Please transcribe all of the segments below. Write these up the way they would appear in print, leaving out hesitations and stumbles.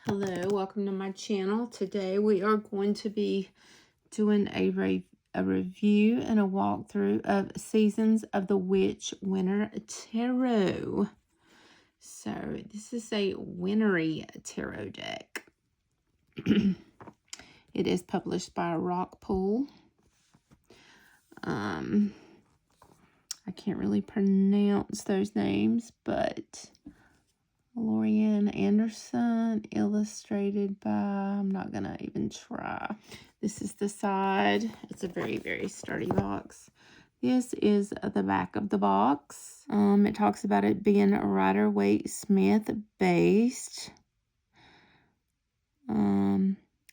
Hello, welcome to my channel. Today we are going to be doing a review and a walkthrough of Seasons of the Witch Winter Tarot. So this is a wintry tarot deck. It is published by Rock Pool. I can't really pronounce those names, but Lorianne Anderson, illustrated by, I'm not going to even try. This is the side. It's a very, very sturdy box. This is the back of the box. It talks about it being Rider-Waite-Smith based.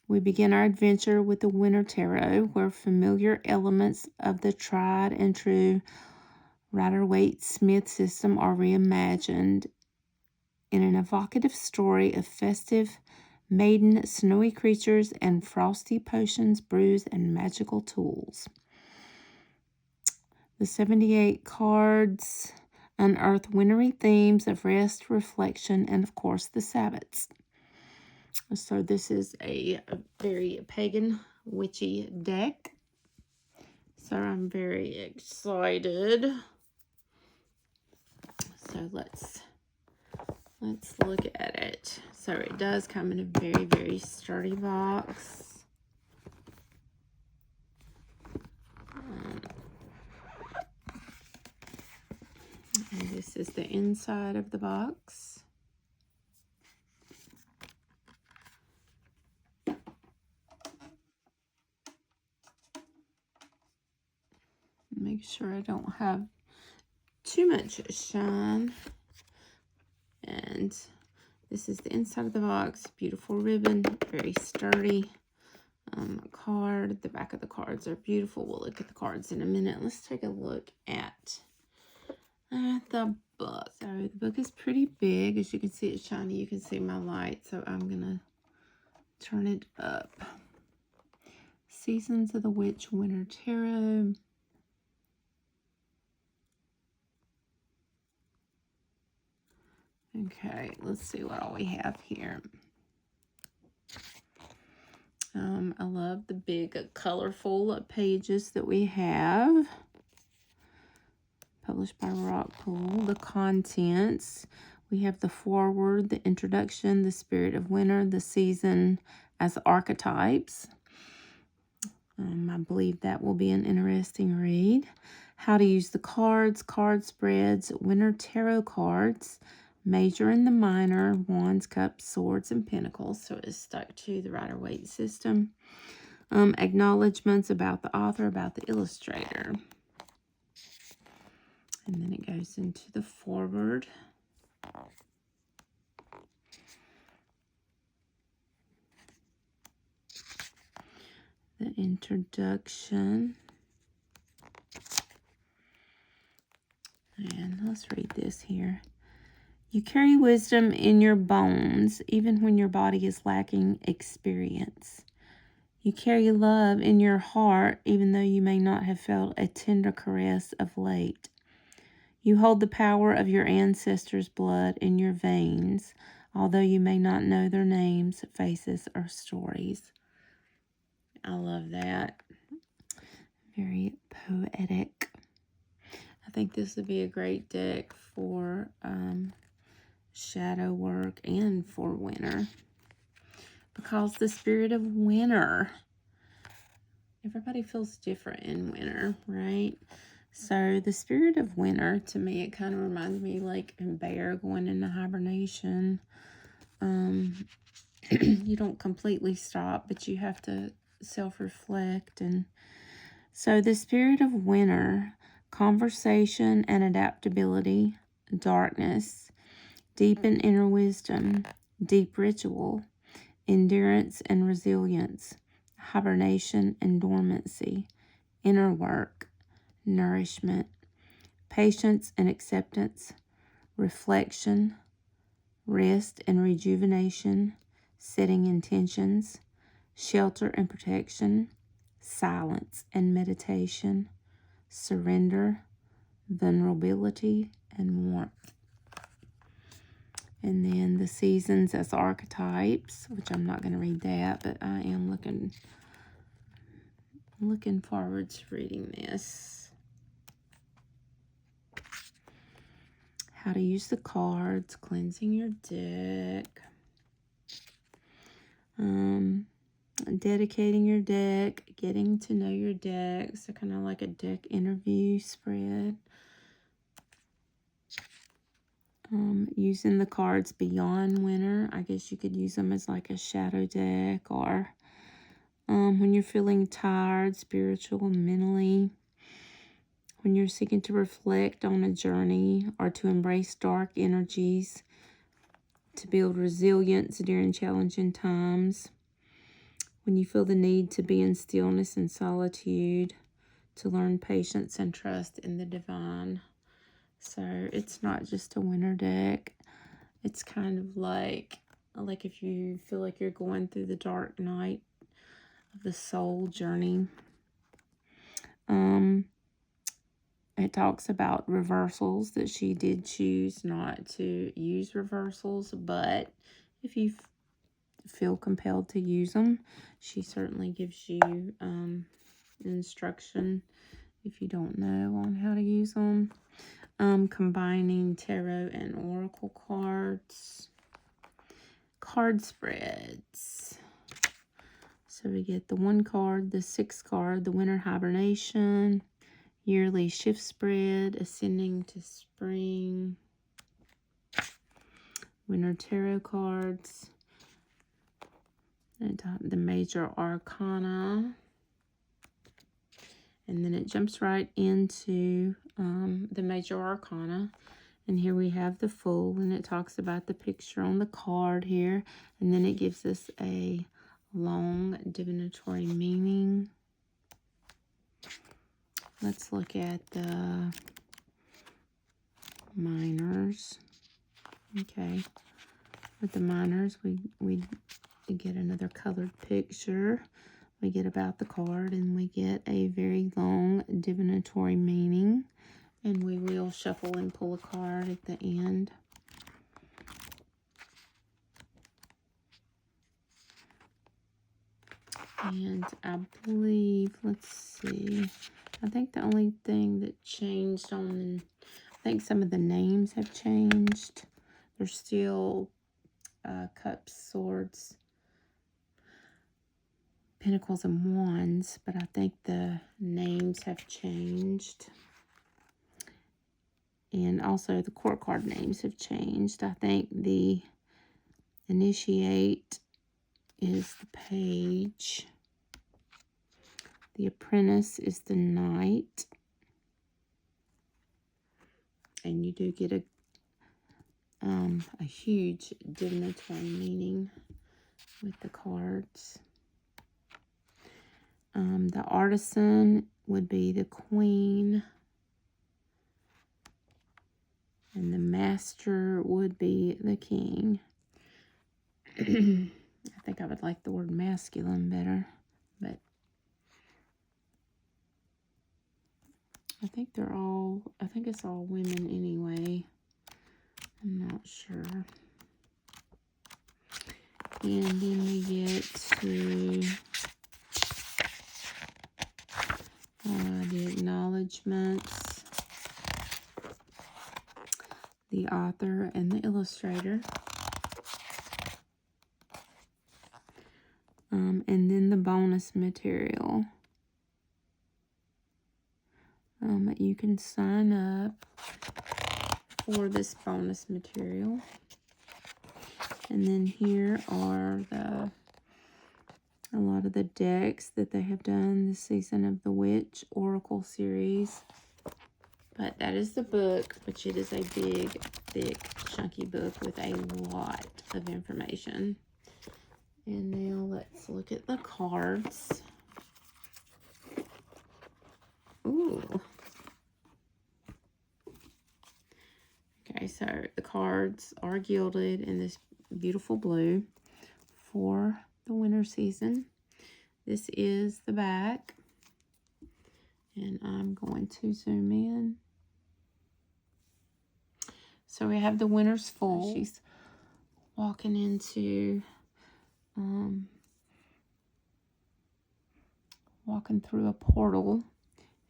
We begin our adventure with the Winter Tarot, where familiar elements of the tried and true Rider-Waite-Smith system are reimagined in an evocative story of festive maiden snowy creatures and frosty potions, brews, and magical tools. The 78 cards unearth wintry themes of rest, reflection, and of course the Sabbats. So this is a very pagan, witchy deck. So I'm very excited. So let's look at it. So it does come in a very, very sturdy box. And this is the inside of the box. Make sure I don't have too much shine. And this is the inside of the box. Beautiful ribbon, very sturdy card. The back of the cards are beautiful. We'll look at the cards in a minute. Let's take a look at the book. So the book is pretty big. As you can see, it's shiny. You can see my light. So I'm going to turn it up. Seasons of the Witch Winter Tarot. Okay, let's see what all we have here. I love the big, colorful pages that we have. Published by Rock Pool. The contents. We have the foreword, the introduction, the spirit of winter, the season as archetypes. I believe that will be an interesting read. How to use the cards, card spreads, winter tarot cards, major and the minor, wands, cups, swords, and pentacles. So it is stuck to the Rider-Waite system. Acknowledgments about the author, about the illustrator. And then it goes into the foreword. The introduction. And let's read this here. You carry wisdom in your bones, even when your body is lacking experience. You carry love in your heart, even though you may not have felt a tender caress of late. You hold the power of your ancestors' blood in your veins, although you may not know their names, faces, or stories. I love that. Very poetic. I think this would be a great deck for shadow work and for winter, because the spirit of winter, everybody feels different in winter, right? So the spirit of winter, to me, it kind of reminds me like a bear going into hibernation. You don't completely stop, but you have to self-reflect. And so the spirit of winter, conversation and adaptability, darkness, deep and inner wisdom, deep ritual, endurance and resilience, hibernation and dormancy, inner work, nourishment, patience and acceptance, reflection, rest and rejuvenation, setting intentions, shelter and protection, silence and meditation, surrender, vulnerability, and warmth. And then the seasons as archetypes, which I'm not going to read that, but I am looking forward to reading this. How to use the cards, cleansing your deck, dedicating your deck, getting to know your deck. So kind of like a deck interview spread. Using the cards beyond winter. I guess you could use them as like a shadow deck, or when you're feeling tired, spiritual, mentally, when you're seeking to reflect on a journey or to embrace dark energies, to build resilience during challenging times, when you feel the need to be in stillness and solitude, to learn patience and trust in the divine. So it's not just a winter deck. It's kind of like if you feel like you're going through the dark night of the soul journey. It talks about reversals, that she did choose not to use reversals, but if you feel compelled to use them, she certainly gives you instruction if you don't know on how to use them. Combining tarot and oracle cards. Card spreads. So we get the 1 card, the 6 card, the winter hibernation, yearly shift spread, ascending to spring, winter tarot cards, and the major arcana, and then it jumps right into the major arcana. And here we have the Fool, and it talks about the picture on the card here, and then it gives us a long divinatory meaning. Let's look at the minors. Okay, with the minors, we get another colored picture. We get about the card, and we get a very long divinatory meaning. And we will shuffle and pull a card at the end. And I believe, let's see, I think the only thing that changed I think some of the names have changed. There's still cups, swords, pentacles, and wands, but I think the names have changed. And also the court card names have changed. I think the initiate is the page. The apprentice is the knight. And you do get a huge divinatory meaning with the cards. The artisan would be the queen. And the master would be the king. I think I would like the word masculine better, but I think it's all women anyway. I'm not sure. And then we get to the acknowledgements, the author and the illustrator. And then the bonus material. You can sign up for this bonus material. And then here are a lot of the decks that they have done this season of the Witch Oracle series. But that is the book, which it is a big, thick, chunky book with a lot of information. And now let's look at the cards. Ooh. Okay, so the cards are gilded in this beautiful blue for the winter season. This is the back. And I'm going to zoom in. So we have the winter's Fool. She's walking into, walking through a portal,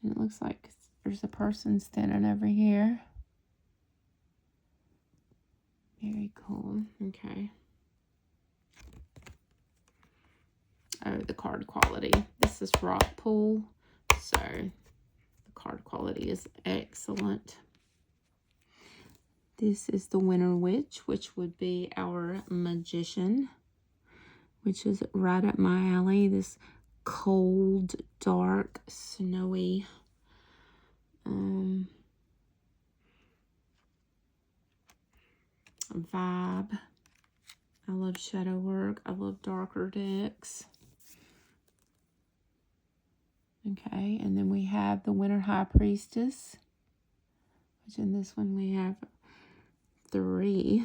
and it looks like there's a person standing over here. Very cool. Okay. Oh, the card quality. This is rock pool, so the card quality is excellent. This is the Winter Witch, which would be our magician, which is right up my alley. This cold, dark, snowy vibe. I love shadow work. I love darker decks. Okay, and then we have the Winter High Priestess, which in this one we have 3.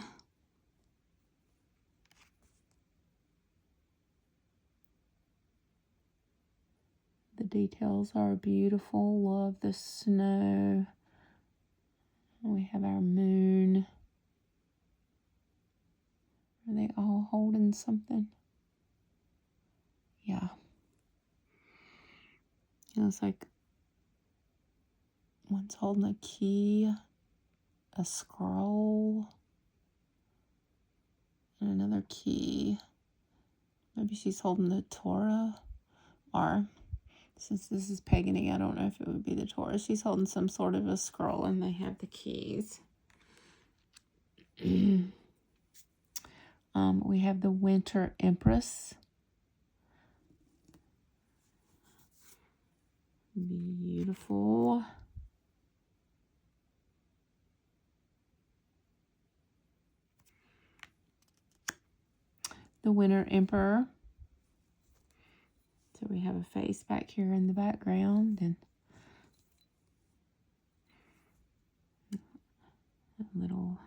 The details are beautiful. Love the snow. We have our moon. Are they all holding something? Yeah. It looks like one's holding a key, a scroll, and another key. Maybe she's holding the Torah, or since this is pagany, I don't know if it would be the Torah. She's holding some sort of a scroll, and they have the keys. We have the Winter Empress. Beautiful. The Winter Emperor. So we have a face back here in the background, and a little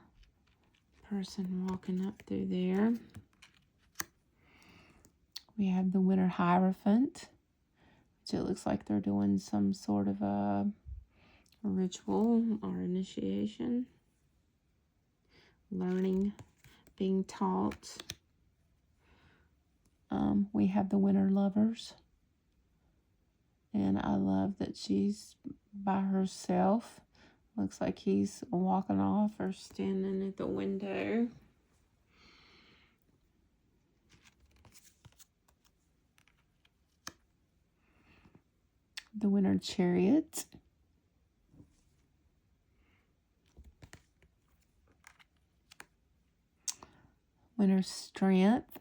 person walking up through there. We have the Winter Hierophant, which it looks like they're doing some sort of a ritual or initiation. Learning, being taught. We have the Winter Lovers. And I love that she's by herself. Looks like he's walking off or standing at the window. The Winter Chariot. Winter Strength.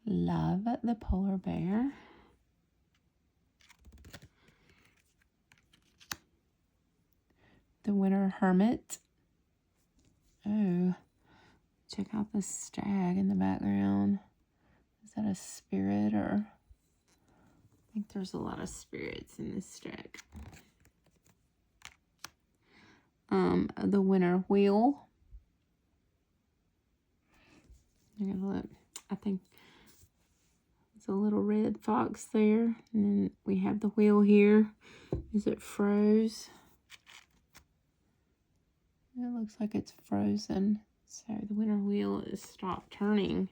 Love the polar bear. The Winter Hermit. Oh, check out the stag in the background. Is that a spirit, or? I think there's a lot of spirits in this deck. The Winter Wheel. Look, I think it's a little red fox there. And then we have the wheel here. Is it froze? It looks like it's frozen. So the Winter Wheel is stopped turning.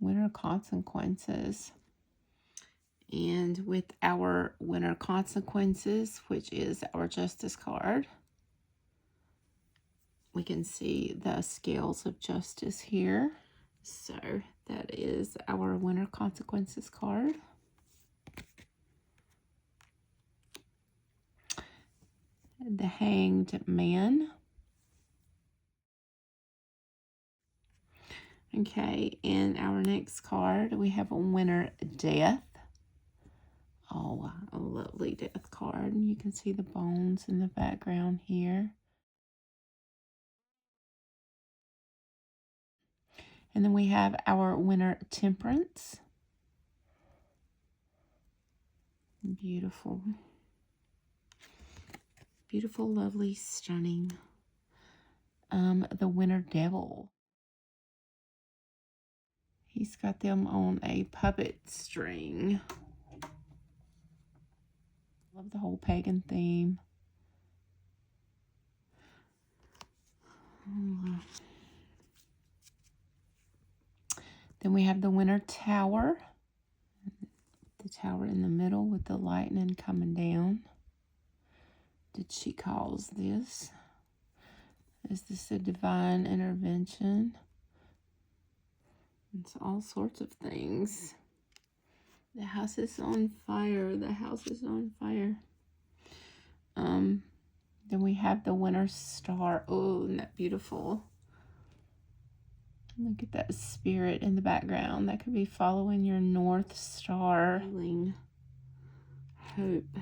Winter Consequences. And with our Winter Consequences, which is our Justice card, we can see the scales of justice here. So that is our Winter Consequences card. The Hanged Man. Okay, and our next card, we have a Winter Death. Oh, a lovely death card. You can see the bones in the background here. And then we have our Winter Temperance. Beautiful. Beautiful, lovely, stunning. The Winter Devil. He's got them on a puppet string. Love the whole pagan theme. Then we have the Winter Tower. The tower in the middle with the lightning coming down. Did she cause this? Is this a divine intervention? It's all sorts of things. The house is on fire. The house is on fire. Then we have the Winter Star. Oh, isn't that beautiful? Look at that spirit in the background. That could be following your North Star. Healing. Hope.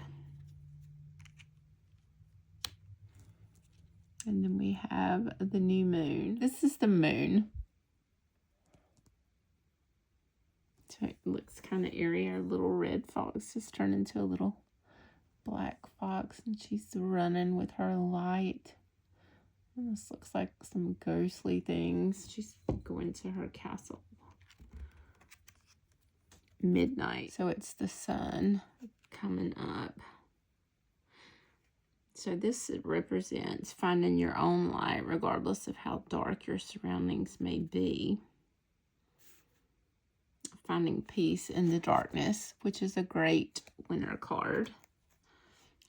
And then we have the new moon. This is the moon. So it looks kind of eerie. Our little red fox has turned into a little black fox, and she's running with her light. And this looks like some ghostly things. She's going to her castle. Midnight. So it's the sun coming up. So this represents finding your own light regardless of how dark your surroundings may be. Finding peace in the darkness, which is a great winter card.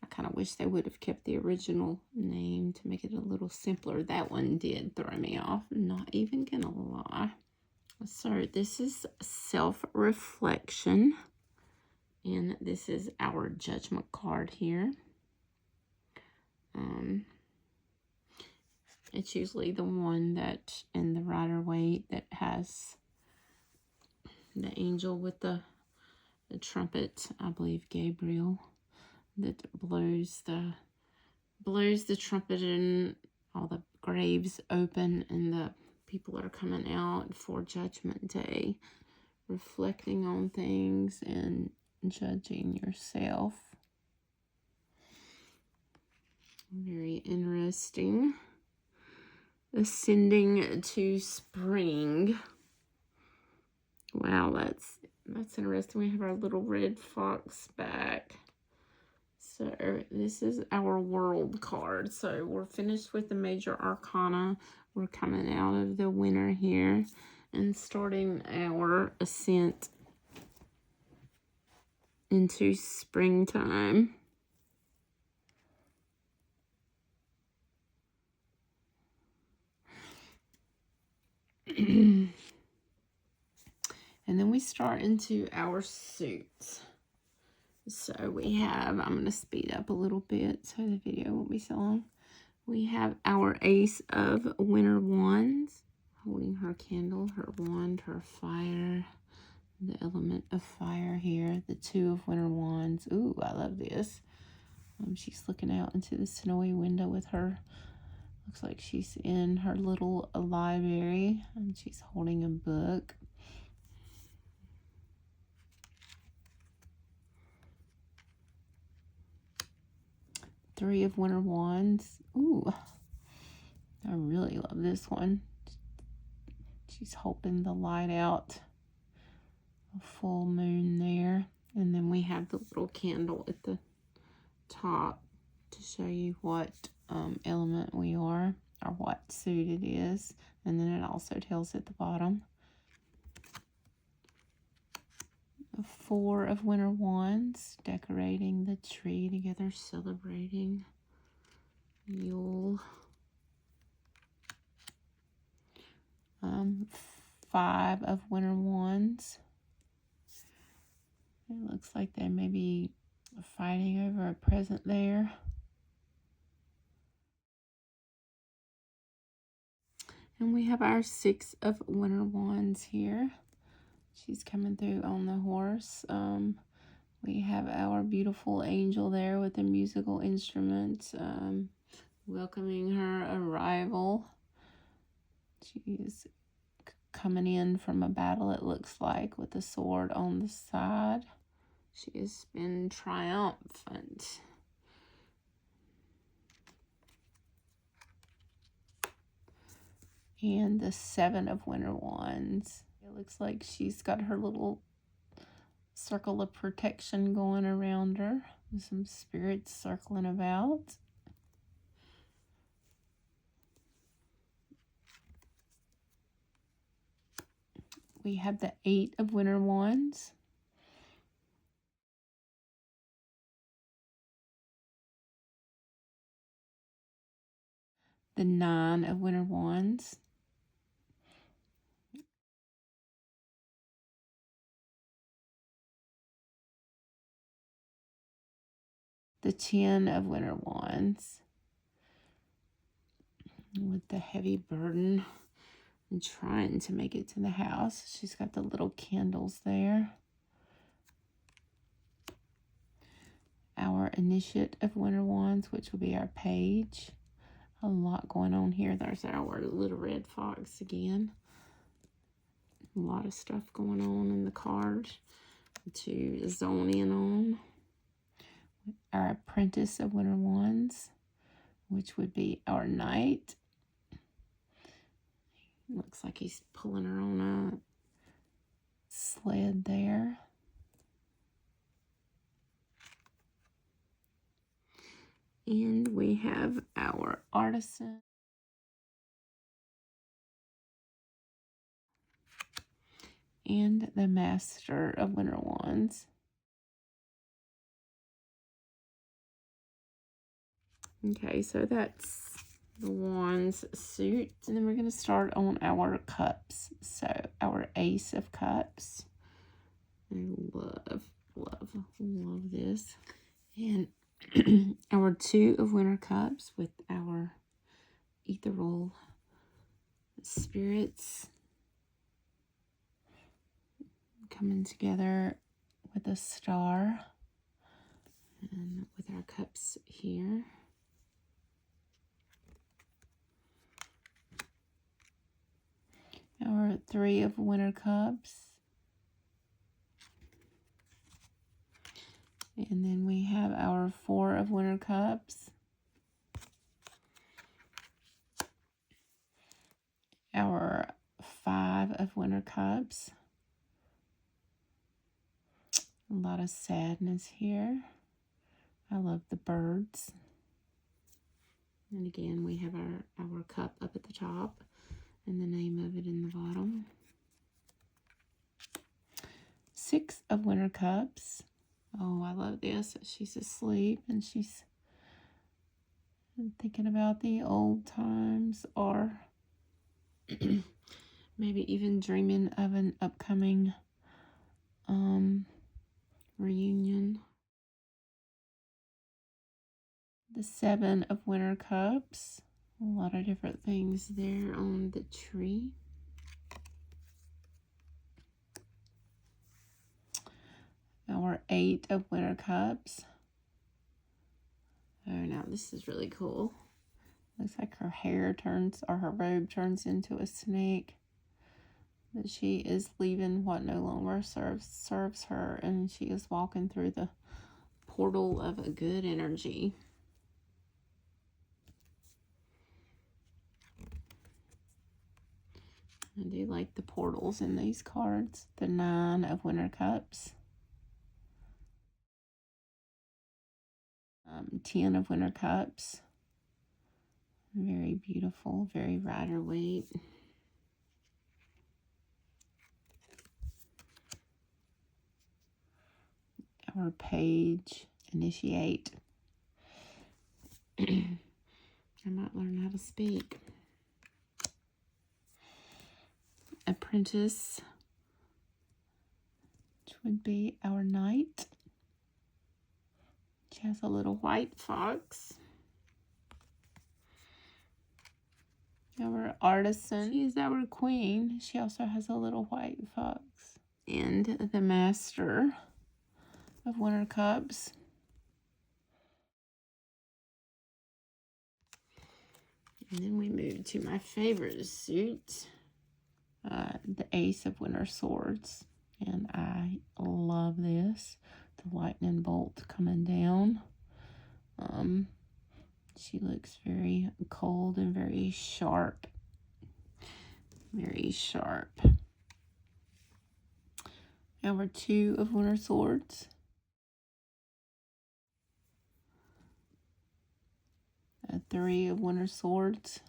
I kind of wish they would have kept the original name to make it a little simpler. That one did throw me off. I'm not even gonna lie. So this is self-reflection. And this is our judgment card here. It's usually the one that in the Rider-Waite that has the angel with the trumpet, I believe Gabriel, that blows the trumpet and all the graves open and the people are coming out for Judgment Day, reflecting on things and judging yourself. Very interesting. Ascending to spring. Wow, that's interesting. We have our little red fox back. So this is our world card. So we're finished with the major arcana. We're coming out of the winter here and starting our ascent into springtime. And then we start into our suits. So we have, I'm going to speed up a little bit so the video won't be so long. We have our Ace of Winter Wands, holding her candle, her wand, her fire, the element of fire here. The Two of Winter Wands. Ooh, I love this. She's looking out into the snowy window with her, looks like she's in her little library, and she's holding a book. Three of Winter Wands. Ooh, I really love this one. She's hoping the light out. A full moon there. And then we have the little candle at the top to show you what element we are or what suit it is. And then it also tells at the bottom. The Four of Winter Wands, decorating the tree together, celebrating Yule. Five of Winter Wands. It looks like they may be fighting over a present there. And we have our Six of Winter Wands here. She's coming through on the horse. We have our beautiful angel there with the musical instruments, welcoming her arrival. She's coming in from a battle, it looks like, with a sword on the side. She has been triumphant. And the Seven of Winter Wands. It looks like she's got her little circle of protection going around her. With some spirits circling about. we have the 8 of Winter Wands. The 9 of Winter Wands. The 10 of Winter Wands. With the heavy burden and trying to make it to the house. She's got the little candles there. Our Initiate of Winter Wands, which will be our page. A lot going on here. There's our little red fox again. A lot of stuff going on in the card to zone in on. Our Apprentice of Winter Wands, which would be our Knight. Looks like he's pulling her on a sled there. And we have our Artisan. And the Master of Winter Wands. Okay, so that's the Wands suit. And then we're going to start on our cups. So our Ace of Cups. I love this. And our 2 of Winter Cups with our ethereal spirits coming together with a star and with our cups here. Our 3 of Winter Cups. And then we have our 4 of Winter Cups. Our 5 of Winter Cups. A lot of sadness here. I love the birds. And again, we have our cup up at the top and the name of it in the bottom. 6 of Winter Cups. Oh, I love this. She's asleep and she's thinking about the old times, or maybe even dreaming of an upcoming reunion. The 7 of Winter Cups. A lot of different things there on the tree. Our 8 of Winter Cups. Oh, now this is really cool. Looks like her hair turns, or her robe turns into a snake. That she is leaving what no longer serves her, and she is walking through the portal of a good energy. I do like the portals in these cards. The 9 of Winter Cups. 10 of Winter Cups. Very beautiful, very Rider-Waite. Our Page, Initiate. I might learn how to speak. Apprentice, which would be our Knight. She has a little white fox. Our Artisan, she is our Queen. She also has a little white fox. And the Master of Winter Cups. And then we move to my favorite suit, the Ace of Winter Swords. And I love this. The lightning bolt coming down. She looks very cold and very sharp. Very sharp. Our 2 of Winter Swords. A 3 of Winter Swords.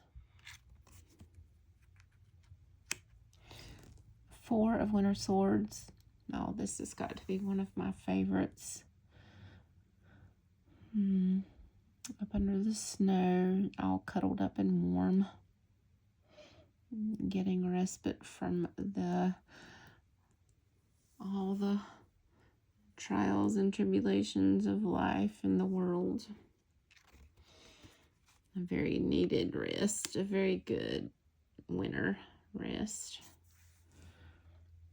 Four of Winter Swords. Oh, this has got to be one of my favorites. Up under the snow, all cuddled up and warm. Getting respite from all the trials and tribulations of life in the world. A very needed rest, a very good winter rest.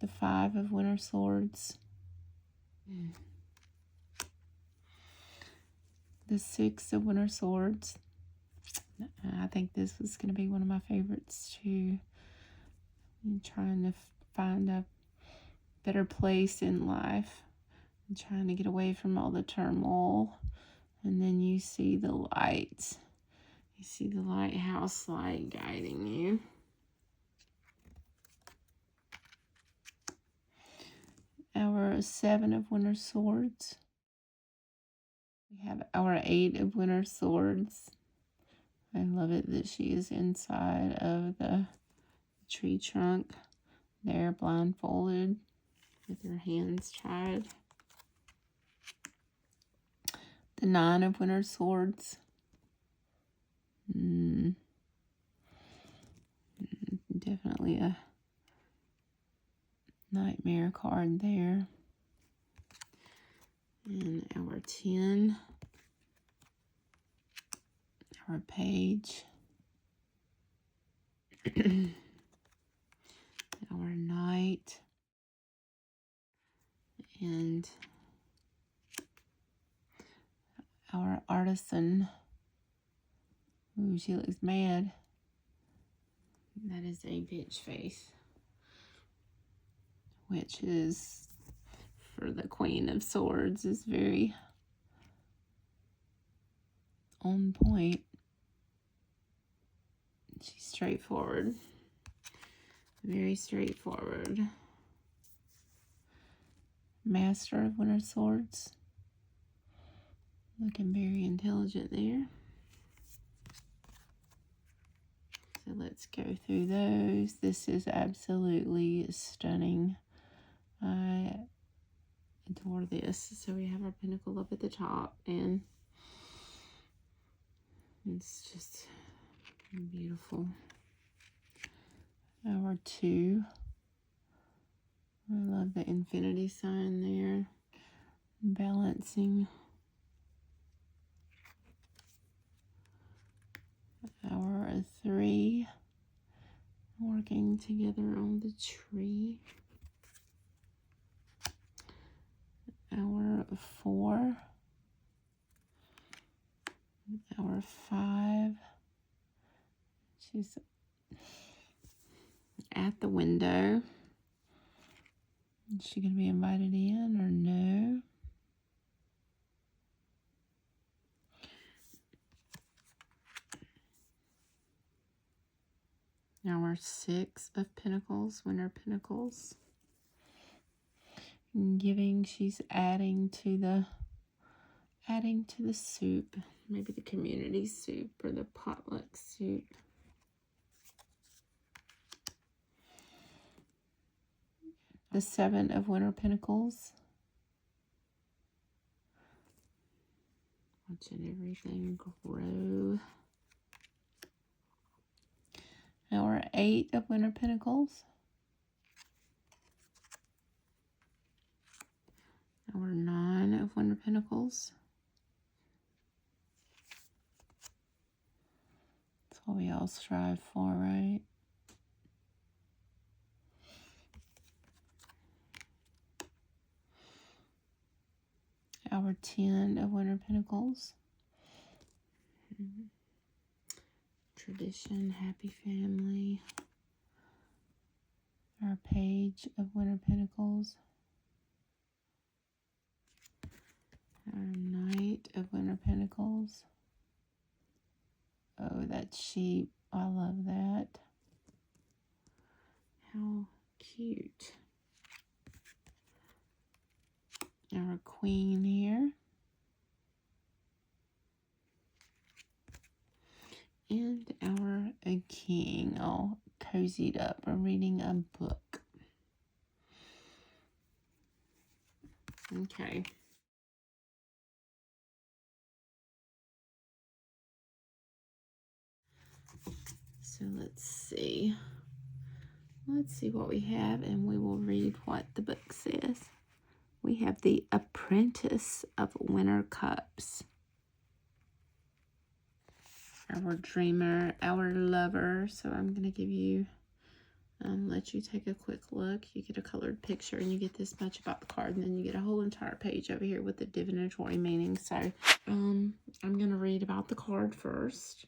The Five of Winter Swords. The Six of Winter Swords. I think this was going to be one of my favorites too. I'm trying to find a better place in life. I'm trying to get away from all the turmoil. And then you see the light. You see the lighthouse light guiding you. Our Seven of Winter Swords. We have our Eight of Winter Swords. I love it that she is inside of the tree trunk there, blindfolded with her hands tied. The Nine of Winter Swords. Definitely a nightmare card there. And our 10. Our Page. Our Knight. And our Artisan. Ooh, she looks mad. That is a bitch face, which is, for the Queen of Swords, is very on point. She's straightforward. Very straightforward. Master of Winter Swords. Looking very intelligent there. So let's go through those. This is absolutely stunning. I adore this. So we have our Pentacle up at the top, and it's just beautiful. Our 2. I love the infinity sign there. Balancing. Our 3. Working together on the tree. Our 4. Our 5. She's at the window. Is she going to be invited in or no? Our 6 of Pentacles, Winter Pentacles. Giving, she's adding to the soup. Maybe the community soup or the potluck soup. The 7 of Winter Pentacles. Watching everything grow. Our 8 of Winter Pentacles. Our 9 of Winter Pentacles. That's what we all strive for, right? Our 10 of Winter Pentacles. Tradition, happy family. Our Page of Winter Pentacles. Our Knight of Winter Pentacles. Oh, that sheep. I love that. How cute. Our Queen here. And our King, all cozied up or reading a book. Okay. So let's see. Let's see what we have, and we will read what the book says. We have the Apprentice of Winter Cups. Our dreamer, our lover. So I'm going to give you, let you take a quick look. You get a colored picture, and you get this much about the card, and then you get a whole entire page over here with the divinatory meaning. So I'm going to read about the card first.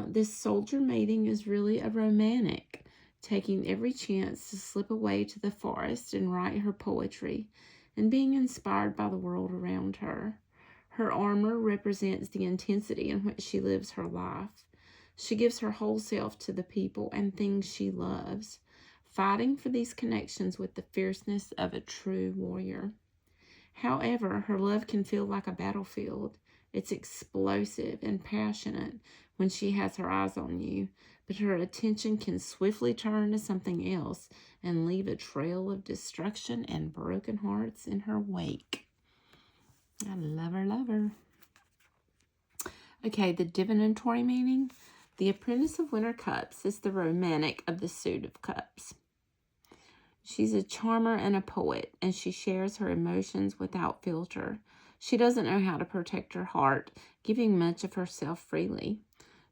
This soldier mating is really a romantic, taking every chance to slip away to the forest and write her poetry, and being inspired by the world around her. Her armor represents the intensity in which she lives her life. She gives her whole self to the people and things she loves, fighting for these connections with the fierceness of a true warrior. However, her love can feel like a battlefield. It's explosive and passionate when she has her eyes on you, but her attention can swiftly turn to something else and leave a trail of destruction and broken hearts in her wake. I love her, love her. Okay, the divinatory meaning. The Apprentice of Winter Cups is the romantic of the Suit of Cups. She's a charmer and a poet, and she shares her emotions without filter. She doesn't know how to protect her heart, giving much of herself freely.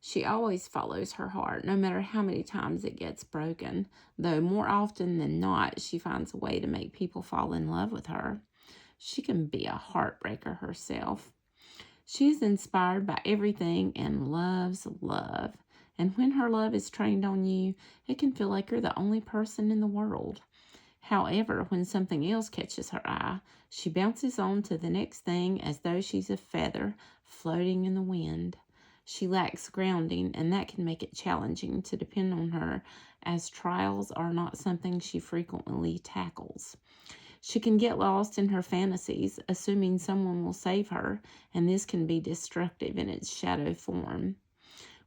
She always follows her heart, no matter how many times it gets broken, though more often than not, she finds a way to make people fall in love with her. She can be a heartbreaker herself. She is inspired by everything and loves love. And when her love is trained on you, it can feel like you're the only person in the world. However, when something else catches her eye, she bounces on to the next thing as though she's a feather floating in the wind. She lacks grounding, and that can make it challenging to depend on her, as trials are not something she frequently tackles. She can get lost in her fantasies, assuming someone will save her, and this can be destructive in its shadow form,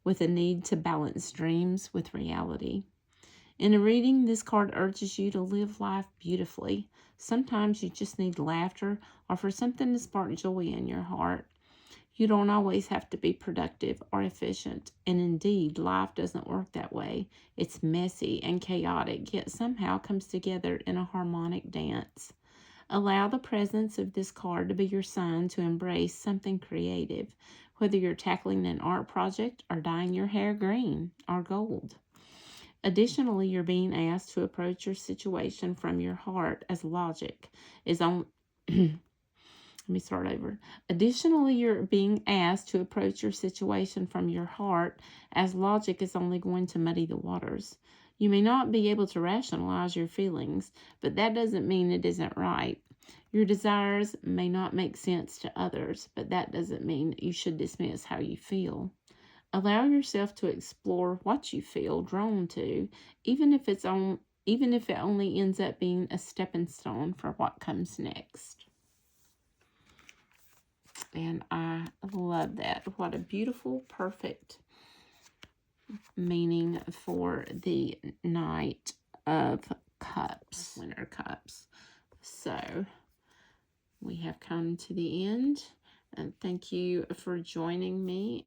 with a need to balance dreams with reality. In a reading, this card urges you to live life beautifully. Sometimes you just need laughter or for something to spark joy in your heart. You don't always have to be productive or efficient, and indeed, life doesn't work that way. It's messy and chaotic, yet somehow comes together in a harmonic dance. Allow the presence of this card to be your sign to embrace something creative, whether you're tackling an art project or dyeing your hair green or gold. Additionally, you're being asked to approach your situation from your heart as logic is on. Let me start over. Additionally, you're being asked to approach your situation from your heart as logic is only going to muddy the waters. You may not be able to rationalize your feelings, but that doesn't mean it isn't right. Your desires may not make sense to others, but that doesn't mean you should dismiss how you feel. Allow yourself to explore what you feel drawn to, even if it only ends up being a stepping stone for what comes next. And I love that. What a beautiful, perfect meaning for the Knight of Cups, Winter Cups. So we have come to the end, and thank you for joining me.